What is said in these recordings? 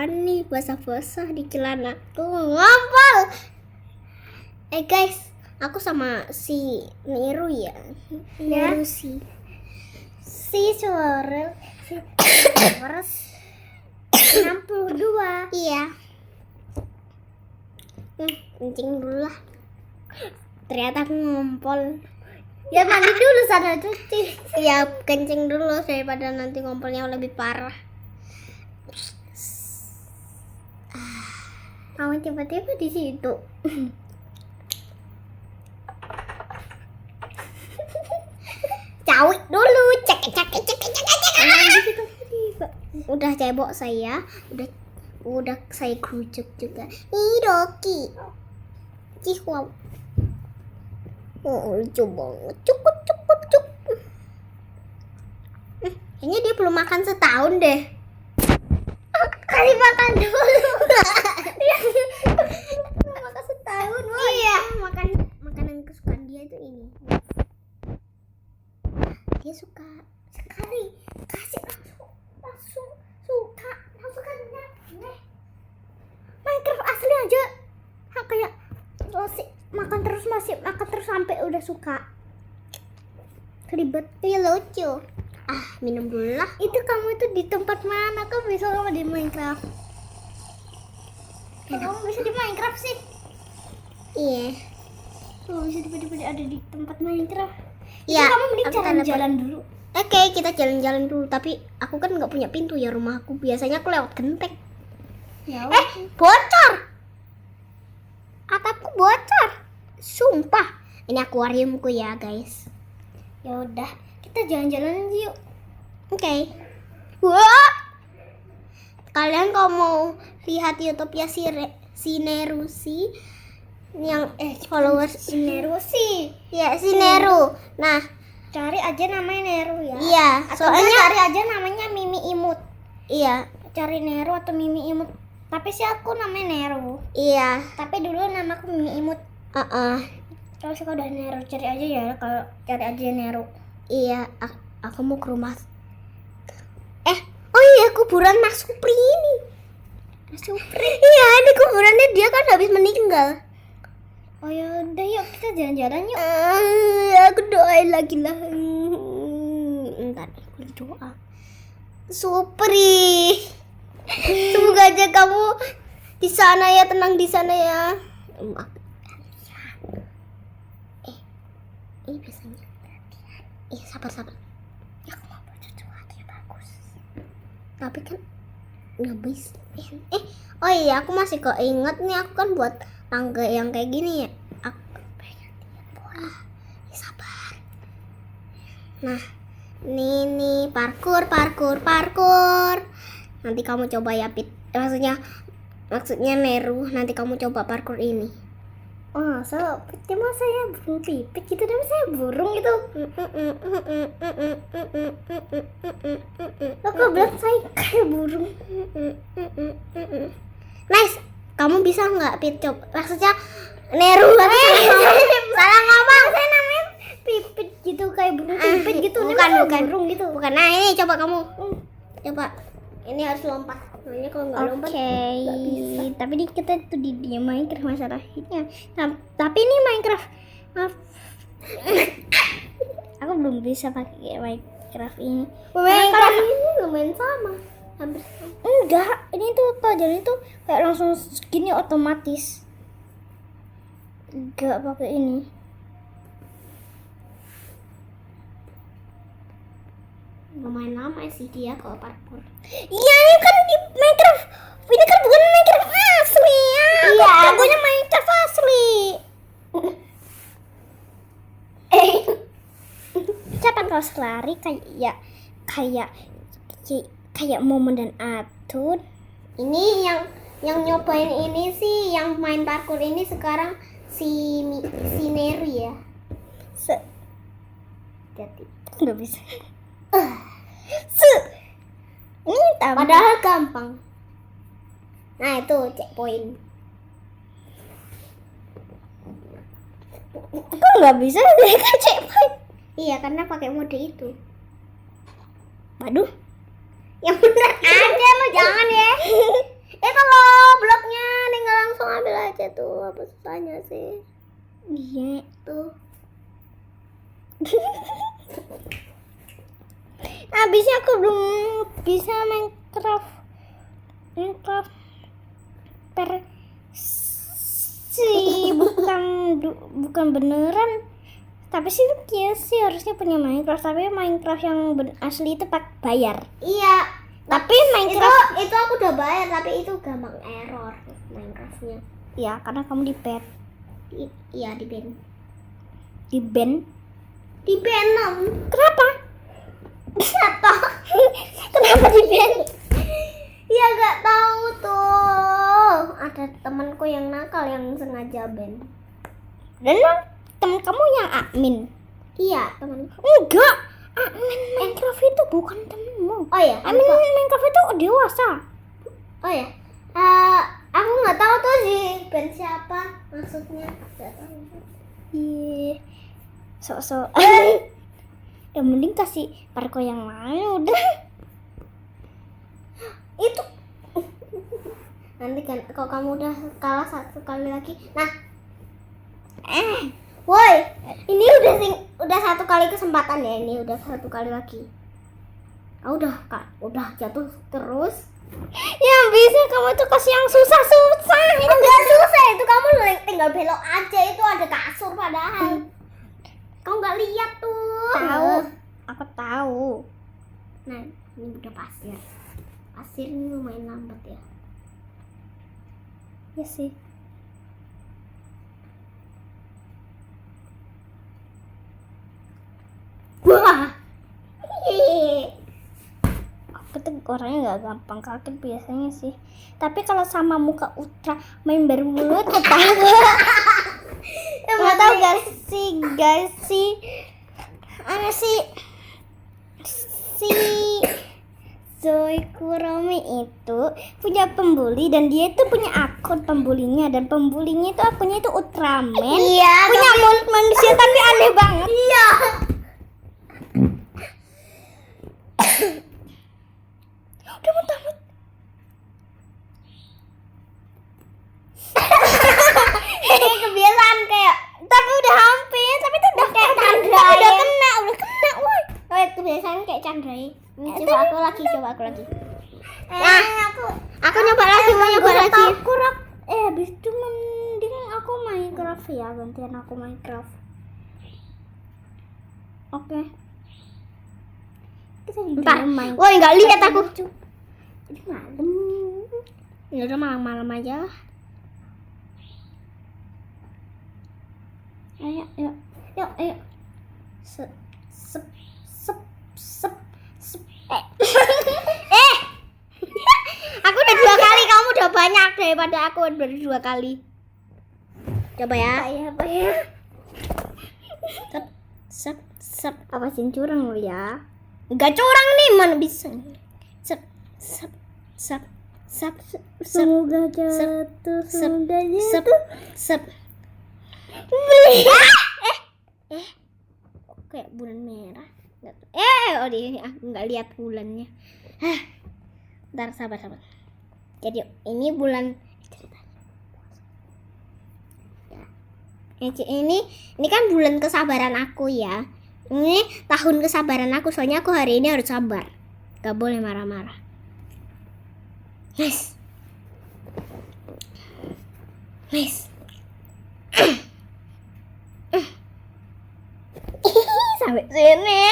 apaan nih basah-basah di celana tuh ngompol. Guys, aku sama si Niru ya. Niru si suara si 62. Iya. Kencing dulu lah. Ternyata aku ngompol. Ya mandi dulu sana cuci. Ya kencing dulu daripada nanti ngompolnya lebih parah. Kamu tiba-tiba di situ. Cawik dulu, cek. Udah cebok saya, udah saya kerucuk juga. Ih Doki, wow. Oh lucu banget, cukup. Kayaknya dia belum makan setahun deh. Kasih makan dulu. Makan setahun, woy. Iya, makanan kesukaan dia itu ini. Dia suka sekali kasih langsung suka masukkannya. Minecraft asli aja kayak masih makan terus sampai udah suka. Ribet. Iya lucu. Minum dulu lah. Itu kamu itu di tempat mana? Kok bisa kamu di Minecraft? Kamu bisa di Minecraft sih? Iya. Kamu bisa tiba-tiba ada di tempat Minecraft. Iya. Kamu mending jalan-jalan dulu. Oke, kita jalan-jalan dulu. Tapi aku kan nggak punya pintu ya rumahku. Biasanya aku lewat genteng. Ya, bocor. Atapku bocor. Sumpah. Ini akuariumku ya, guys. Ya udah, kita jalan-jalan yuk. Oke. Wah. Kalian kalau mau lihat YouTube-nya si Nerusi yang followers Nerusi. Ya, si Neru. Nah, cari aja namanya Neru ya. Iya, soalnya cari aja namanya Mimi Imut. Iya, cari Neru atau Mimi Imut. Tapi sih aku namanya Neru. Iya. Tapi dulu namaku Mimi Imut. Kalau suka udah Neru, cari aja ya. Kalau cari aja Neru. Iya, aku mau ke rumah. Oh iya, kuburan Mas Supri ini. Mas Supri. Iya, ini kuburannya dia kan habis meninggal. Oh ya udah yuk kita jalan-jalan yuk. Aku doain lagi lah. Entar aku doa. Supri. Semoga aja kamu di sana ya, tenang di sana ya. Ini biasanya. Sabar. Ya aku mau baca sesuatu yang bagus. Tapi kan nggak bisa. Oh iya, aku masih keinget nih, aku kan buat tangga yang kayak gini ya. Aku pengen bola. Sabar. Nah, nih parkur. Nanti kamu coba ya, Pit. Maksudnya Neru, nanti kamu coba parkur ini. Cuma saya burung pipit gitu, tapi saya burung gitu. Kok bilang saya kayak burung. Nice. Kamu bisa nggak, Pit? Coba. Maksudnya Neru. Salah ngomong. Saya namanya pipit gitu, kayak burung pipit gitu. Bukan burung gitu. Bukan. Nah ini coba kamu. Coba. Ini harus lompat. Soalnya kalau nggak lompat nggak bisa. Tapi ini kita tuh di Minecraft masalahnya. Tapi ini Minecraft. Maaf. Aku belum bisa pakai Minecraft ini. Minecraft ini lumayan sama. Hampir sama. Enggak, ini tuh pelajaran itu kayak langsung gini otomatis. Enggak pakai ini. Lumayan lama sih dia kalau parkour. Iya, ini kan di Minecraft. Ini kan bukan Minecraft asli ya. Iya, lagunya Minecraft asli. Siapa kalau lari kayak Momen dan Atun. Ini yang nyobain ini sih, yang main parkour ini sekarang si Neru ya. Jadi nggak bisa. Ini padahal gampang. Nah itu checkpoint. Kok nggak bisa mereka checkpoint? Iya, karena pakai mode itu. Waduh, yang benar ada lo, jangan ya. Itu loh bloknya, tinggal langsung ambil aja tuh. Apa susahnya sih? Iya tuh. Habisnya aku belum bisa Minecraft versi bukan beneran. Tapi sih ya sih harusnya punya Minecraft, tapi Minecraft yang asli itu pakai bayar. Iya. Tapi Minecraft itu aku udah bayar, tapi itu gampang error Minecraftnya. Iya, karena kamu di ban. Iya, di ban. Di ban? Di ban. Kenapa? Kenapa? Kenapa di ban? Ya nggak tahu tuh. Ada temanku yang nakal yang sengaja ban. Dan teman kamu yang admin? Iya, temanku. Enggak. Admin Minecraft itu bukan temenmu. Oh ya, admin Minecraft itu dewasa. Oh ya. Aku nggak tahu tuh di ban siapa maksudnya. Nggak tahu. Ih, sok-sok. Ya mending kasih Parko yang lain udah. Itu. Nanti kan kalau kamu udah kalah satu kali lagi. Nah. Woi, ini udah satu kali kesempatan ya, ini udah satu kali lagi. Udah jatuh terus. Yang bisa kamu tuh kasih yang susah-susah. Enggak susah, itu kamu tinggal belok aja, itu ada kasur padahal. Kamu nggak lihat tuh. Tahu, aku tahu. Nah, ini udah pasir. Pasir ini lumayan lambat ya. Ya sih. Wah, aku tuh orangnya nggak gampang kaget biasanya sih. Tapi kalau sama muka Ultra main baru mulut ketawa. Nggak tahu gak sih guys sih, si Zoe Kurome itu punya pembuli dan dia itu punya akun pembulinya, dan pembulinya itu akunnya itu Ultraman. Iya. Punya mulut manusia tapi aneh banget. Iya. Udah muntah-muntah. Kayak kebiasaan kayak. Tapi udah hampir, tapi itu udah kayak Chandra. Udah kena, woi. Kayak kebiasaan kayak Chandra. Coba aku lagi. Nah, aku nyoba lagi, mau nyoba lagi. Habis itu mending aku Minecraft ya, gantian aku Minecraft. Oke. Bentar, woi nggak lihat aku. Jadi malam. Ya udah malam aja. Ayo. Sep. Aku udah 2 kali, kamu udah banyak daripada aku baru 2 kali. Coba ya. Apa ya? Sep. Apa sih curang lu ya? Enggak curang nih, mana bisa. Sep. Semoga jatuh. Sep. Kayak bulan merah. Nggak lihat bulannya. Ntar sabar. Jadi ini bulan. Ini kan bulan kesabaran aku ya. Ini tahun kesabaran aku, soalnya aku hari ini harus sabar. Gak boleh marah-marah. Nice. Sampai sini.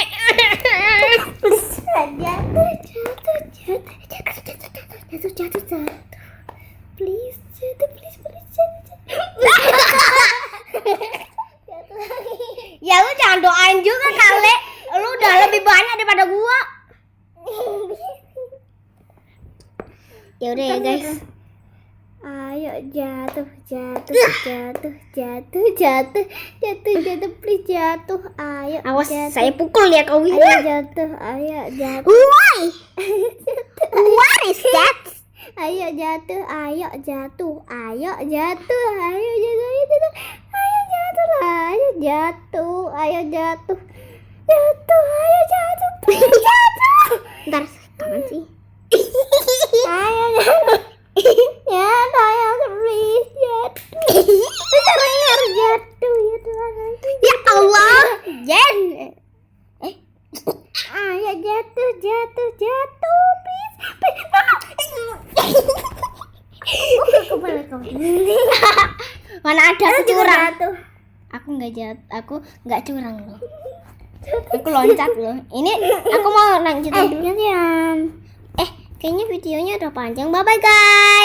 Jatuh. Please jatuh. Ya lu jangan doain juga kali. Lu udah lebih banyak daripada gua. Ya udah ya guys. Ayo jatuh, please jatuh. Ayo. Awas jatuh. Saya pukul ya kau ini. Ayo jatuh. Why? What is that? Ayo jatuh. Please jatuh. Ntar kapan sih? Ayo jatuh. jatuh, please. Kembali. Mana ada aku curang. Aku nggak curang loh. Aku loncat loh. Ini aku mau lanjutin dulu. Kayaknya videonya udah panjang. Bye bye guys.